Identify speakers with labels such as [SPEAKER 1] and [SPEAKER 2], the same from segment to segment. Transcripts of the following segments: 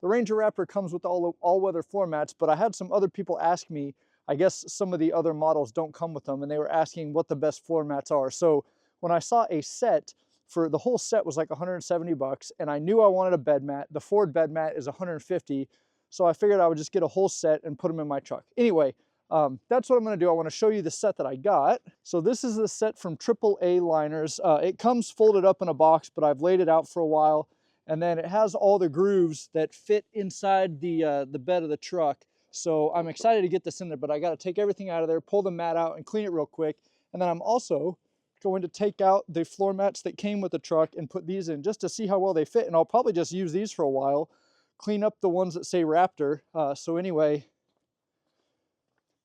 [SPEAKER 1] The Ranger Raptor comes with all-weather floor mats, but I had some other people ask me, I guess some of the other models don't come with them, and they were asking what the best floor mats are. So when I saw a set, for the whole set was like 170 bucks, and I knew I wanted a bed mat. The Ford bed mat is 150, so I figured I would just get a whole set and put them in my truck. Anyway, that's what I'm going to do. I want to show you the set that I got. So this is the set from AAA Liners. It comes folded up in a box, but I've laid it out for a while. And then it has all the grooves that fit inside the bed of the truck. So I'm excited to get this in there, but I got to take everything out of there, pull the mat out and clean it real quick. And then I'm also going to take out the floor mats that came with the truck and put these in just to see how well they fit. And I'll probably just use these for a while, clean up the ones that say Raptor. So anyway,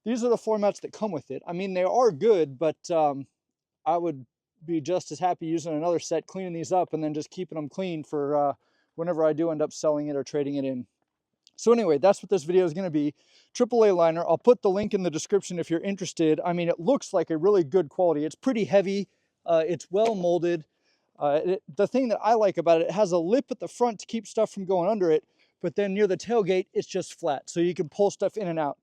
[SPEAKER 1] these are the floor mats that come with it. I mean, they are good, but I would be just as happy using another set, cleaning these up and then just keeping them clean for whenever I do end up selling it or trading it in. So anyway, that's what this video is going to be. AAA liner. I'll put the link in the description if you're interested. I mean, it looks like a really good quality. It's pretty heavy. It's well molded. The thing that I like about it, it has a lip at the front to keep stuff from going under it, but then near the tailgate, it's just flat. So you can pull stuff in and out.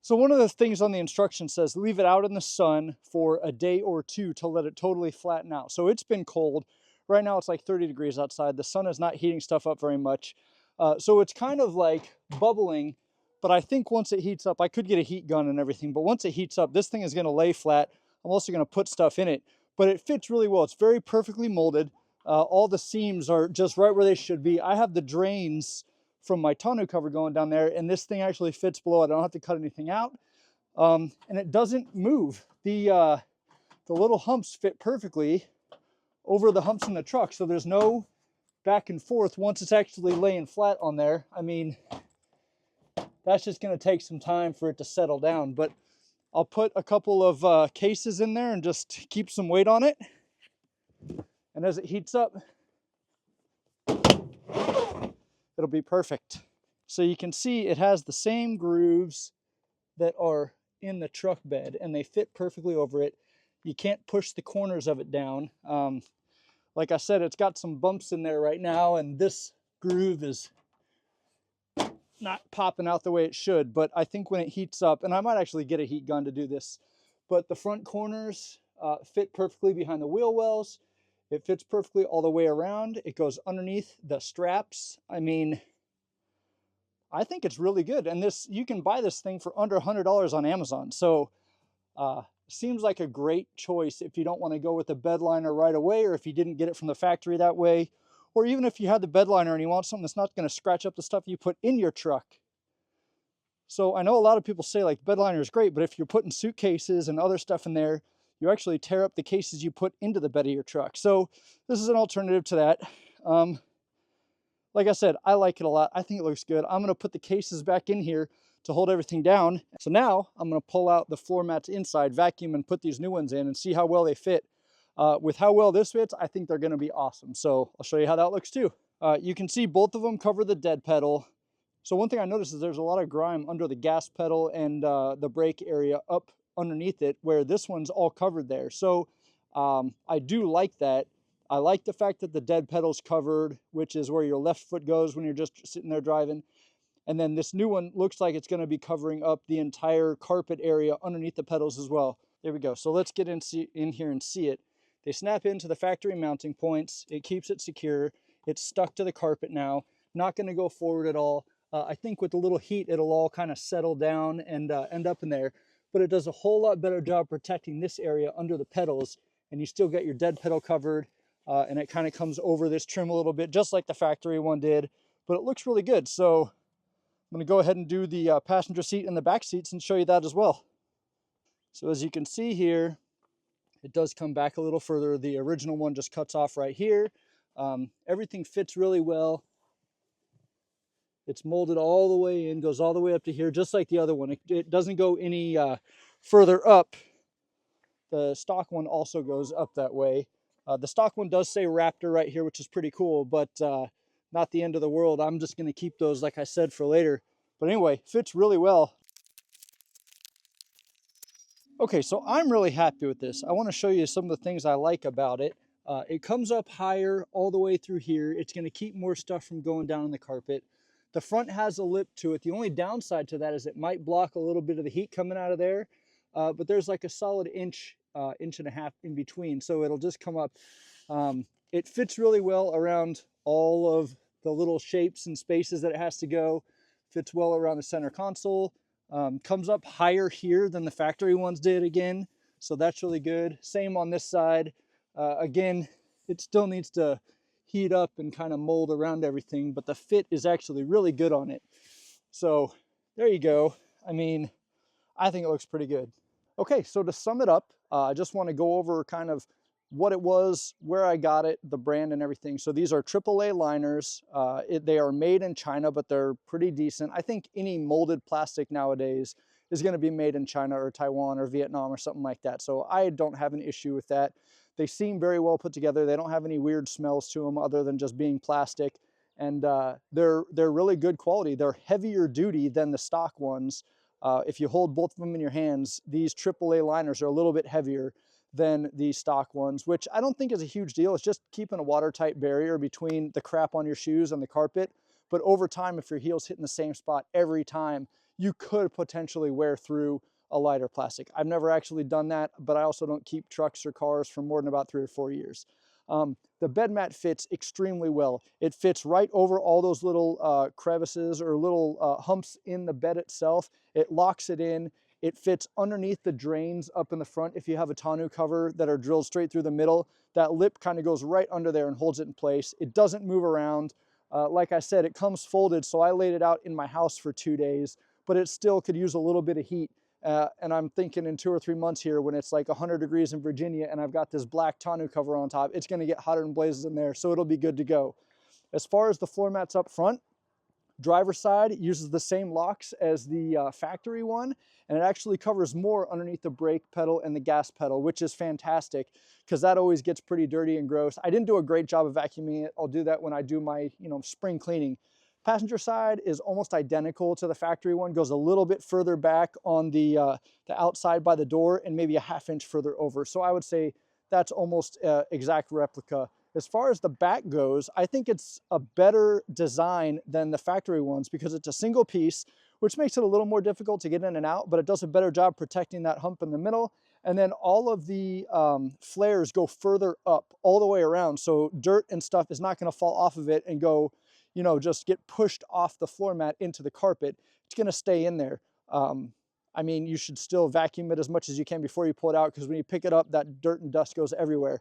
[SPEAKER 1] So one of the things on the instruction says leave it out in the sun for a day or two to let it totally flatten out. So it's been cold. Right now it's like 30 degrees outside. The sun is not heating stuff up very much. So it's kind of like bubbling, but I think once it heats up, I could get a heat gun and everything, but once it heats up, this thing is going to lay flat. I'm also going to put stuff in it, but it fits really well. It's very perfectly molded. All the seams are just right where they should be. I have the drains from my tonneau cover going down there, and this thing actually fits below it. I don't have to cut anything out, and it doesn't move. The little humps fit perfectly over the humps in the truck, so there's no back and forth once it's actually laying flat on there. I mean, that's just going to take some time for it to settle down, but I'll put a couple of cases in there and just keep some weight on it, and as it heats up, it'll be perfect. So you can see it has the same grooves that are in the truck bed, and they fit perfectly over it. You can't push the corners of it down. Like I said, it's got some bumps in there right now, and this groove is not popping out the way it should, but I think when it heats up, and I might actually get a heat gun to do this, but the front corners fit perfectly behind the wheel wells. It fits perfectly all the way around. It goes underneath the straps. I mean, I think it's really good. And this, you can buy this thing for under $100 on Amazon. So seems like a great choice if you don't want to go with the bed liner right away, or if you didn't get it from the factory that way, or even if you had the bed liner and you want something that's not going to scratch up the stuff you put in your truck. So I know a lot of people say like bed liner is great, but if you're putting suitcases and other stuff in there, you actually tear up the cases you put into the bed of your truck. So this is an alternative to that. Like I said, I like it a lot. I think it looks good. I'm going to put the cases back in here to hold everything down. So now I'm going to pull out the floor mats inside, vacuum, and put these new ones in and see how well they fit. With how well this fits, I think they're going to be awesome. So I'll show you how that looks too. You can see both of them cover the dead pedal. So one thing I noticed is there's a lot of grime under the gas pedal and the brake area up underneath it, where this one's all covered there. So I do like that. I like the fact that the dead pedal's covered, which is where your left foot goes when you're just sitting there driving. And then this new one looks like it's going to be covering up the entire carpet area underneath the pedals as well. There we go. So let's get in here and see it. They snap into the factory mounting points. It keeps it secure. It's stuck to the carpet now. Not going to go forward at all. I think with a little heat, it'll all kind of settle down and end up in there. But it does a whole lot better job protecting this area under the pedals. And you still get your dead pedal covered. And it kind of comes over this trim a little bit, just like the factory one did. But it looks really good. So I'm going to go ahead and do the passenger seat and the back seats and show you that as well. So as you can see here, it does come back a little further. The original one just cuts off right here. Everything fits really well. It's molded all the way in, goes all the way up to here, just like the other one. It doesn't go any further up. The stock one also goes up that way. The stock one does say Raptor right here, which is pretty cool, but not the end of the world. I'm just going to keep those, like I said, for later. But anyway, fits really well. Okay, so I'm really happy with this. I want to show you some of the things I like about it. It comes up higher all the way through here. It's going to keep more stuff from going down on the carpet. The front has a lip to it. The only downside to that is it might block a little bit of the heat coming out of there, but there's like a solid inch, inch and a half in between, so it'll just come up. It fits really well around all of the little shapes and spaces that it has to go. Fits well around the center console. Comes up higher here than the factory ones did again, so that's really good. Same on this side. Again, it still needs to heat up and kind of mold around everything, but the fit is actually really good on it. So there you go. I mean, I think it looks pretty good. Okay, so to sum it up, I just want to go over kind of what it was, where I got it, the brand and everything. So these are AAA liners. They are made in China, but they're pretty decent. I think any molded plastic nowadays is going to be made in China or Taiwan or Vietnam or something like that. So I don't have an issue with that. They seem very well put together. They don't have any weird smells to them other than just being plastic. And they're really good quality. They're heavier duty than the stock ones. If you hold both of them in your hands, these AAA liners are a little bit heavier than the stock ones, which I don't think is a huge deal. It's just keeping a watertight barrier between the crap on your shoes and the carpet. But over time, if your heel's hitting the same spot every time, you could potentially wear through a lighter plastic. I've never actually done that, but I also don't keep trucks or cars for more than about 3 or 4 years. The bed mat fits extremely well. It fits right over all those little crevices or little humps in the bed itself. It locks it in. It fits underneath the drains up in the front. If you have a tonneau cover that are drilled straight through the middle, that lip kind of goes right under there and holds it in place. It doesn't move around. Like I said, it comes folded, so I laid it out in my house for 2 days, but it still could use a little bit of heat. And I'm thinking in 2 or 3 months here, when it's like 100 degrees in Virginia and I've got this black tonneau cover on top, it's going to get hotter than blazes in there, so it'll be good to go. As far as the floor mats up front, driver's side uses the same locks as the factory one, and it actually covers more underneath the brake pedal and the gas pedal, which is fantastic because that always gets pretty dirty and gross. I didn't do a great job of vacuuming it. I'll do that when I do my spring cleaning. Passenger side is almost identical to the factory one, goes a little bit further back on the outside by the door and maybe a ½ inch further over. So I would say that's almost exact replica. As far as the back goes, I think it's a better design than the factory ones because it's a single piece, which makes it a little more difficult to get in and out, but it does a better job protecting that hump in the middle. And then all of the flares go further up all the way around. So dirt and stuff is not going to fall off of it and go, just get pushed off the floor mat into the carpet. It's going to stay in there. I mean, you should still vacuum it as much as you can before you pull it out because when you pick it up, that dirt and dust goes everywhere.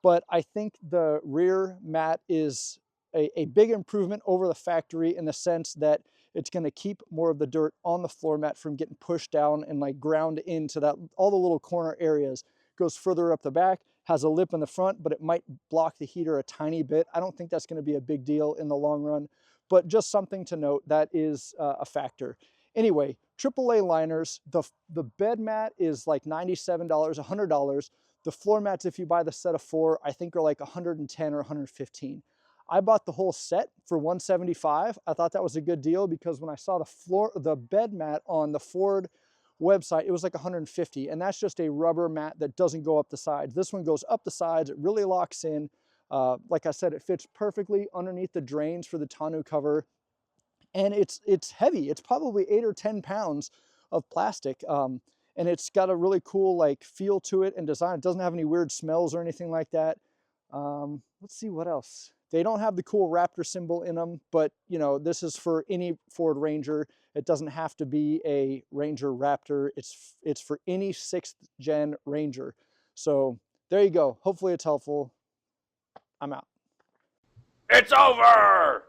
[SPEAKER 1] But I think the rear mat is a big improvement over the factory in the sense that it's going to keep more of the dirt on the floor mat from getting pushed down and like ground into that, all the little corner areas. Goes further up the back, has a lip in the front, but it might block the heater a tiny bit. I don't think that's going to be a big deal in the long run, but just something to note that is a factor. Anyway, AAA liners, the bed mat is like $97, $100. The floor mats, if you buy the set of 4, I think are like 110 or 115. I bought the whole set for $175. I thought that was a good deal because when I saw the bed mat on the Ford website, it was like 150, and that's just a rubber mat that doesn't go up the sides. This one goes up the sides. It really locks in. Like I said, it fits perfectly underneath the drains for the tonneau cover, and it's heavy. It's probably 8 or 10 pounds of plastic. And it's got a really cool like feel to it and design. It doesn't have any weird smells or anything like that. Let's see what else. They don't have the cool Raptor symbol in them, but this is for any Ford Ranger. It doesn't have to be a Ranger Raptor. It's for any 6th gen Ranger. So there you go. Hopefully it's helpful. I'm out.
[SPEAKER 2] It's over!